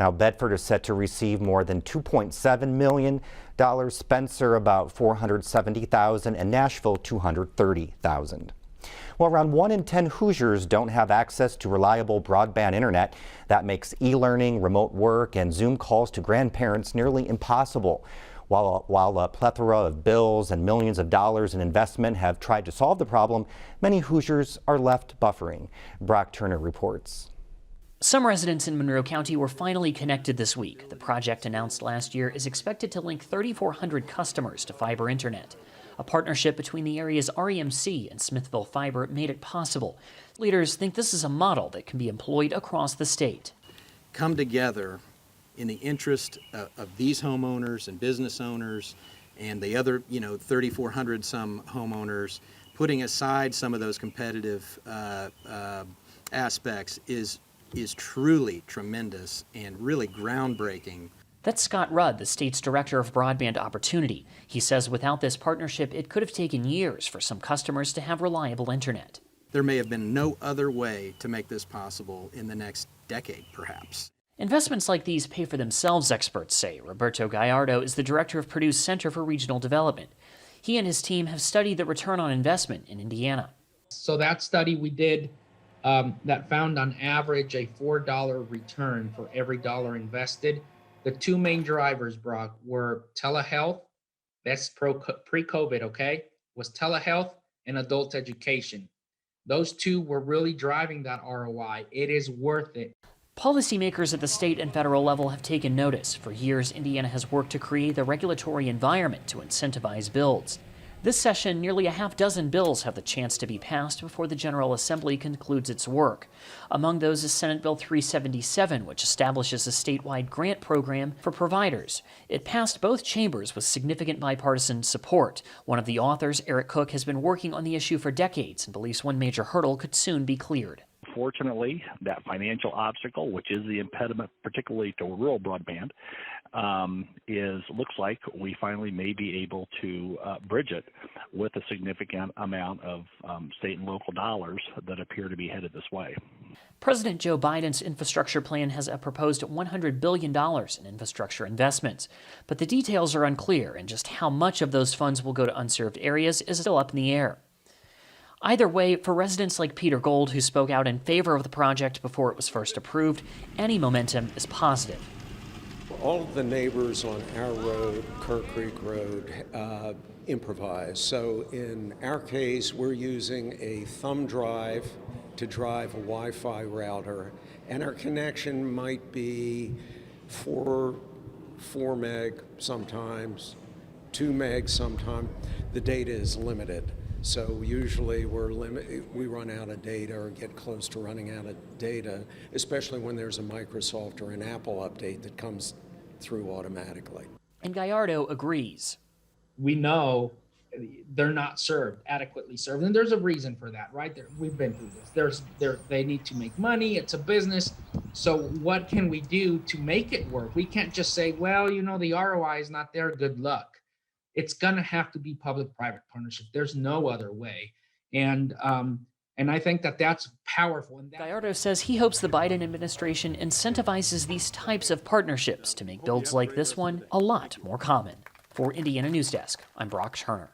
Now, Bedford is set to receive more than $2.7 million, Spencer about $470,000, and Nashville $230,000. Well, around 1 in 10 Hoosiers don't have access to reliable broadband internet. That makes e-learning, remote work, and Zoom calls to grandparents nearly impossible. While a plethora of bills and millions of dollars in investment have tried to solve the problem, many Hoosiers are left buffering. Brock Turner reports. Some residents in Monroe County were finally connected this week. The project, announced last year, is expected to link 3,400 customers to fiber internet. A partnership between the area's REMC and Smithville Fiber made it possible. Leaders think this is a model that can be employed across the state. Come together in the interest of these homeowners and business owners and the other, 3,400 some homeowners, putting aside some of those competitive aspects is truly tremendous and really groundbreaking. That's Scott Rudd, the state's director of Broadband Opportunity. He says without this partnership, it could have taken years for some customers to have reliable internet. There may have been no other way to make this possible in the next decade, perhaps. Investments like these pay for themselves, experts say. Roberto Gallardo is the director of Purdue's Center for Regional Development. He and his team have studied the return on investment in Indiana. So that study we did that found on average a $4 return for every dollar invested. The two main drivers, Brock, were telehealth, that's pre-COVID, okay, was telehealth and adult education. Those two were really driving that ROI. It is worth it. Policymakers at the state and federal level have taken notice. For years, Indiana has worked to create the regulatory environment to incentivize builds. This session, nearly a half dozen bills have the chance to be passed before the General Assembly concludes its work. Among those is Senate Bill 377, which establishes a statewide grant program for providers. It passed both chambers with significant bipartisan support. One of the authors, Eric Cook, has been working on the issue for decades and believes one major hurdle could soon be cleared. Fortunately, that financial obstacle, which is the impediment particularly to rural broadband, looks like we finally may be able to bridge it with a significant amount of state and local dollars that appear to be headed this way. President Joe Biden's infrastructure plan has a proposed $100 billion in infrastructure investments, but the details are unclear, and just how much of those funds will go to unserved areas is still up in the air. Either way, for residents like Peter Gold, who spoke out in favor of the project before it was first approved, any momentum is positive. All of the neighbors on our road, Kerr Creek Road, improvise. So in our case, we're using a thumb drive to drive a Wi-Fi router, and our connection might be 4 meg sometimes, 2 meg sometimes. The data is limited. So usually we run out of data or get close to running out of data, especially when there's a Microsoft or an Apple update that comes through automatically. And Gallardo agrees. We know they're not adequately served, and there's a reason for that, right? We've been through this. They need to make money. It's a business. So what can we do to make it work? We can't just say, well, the ROI is not there. Good luck. It's going to have to be public-private partnership. There's no other way. And I think that's powerful. Gallardo says he hopes the Biden administration incentivizes these types of partnerships to make builds like this one a lot more common. For Indiana News Desk, I'm Brock Turner.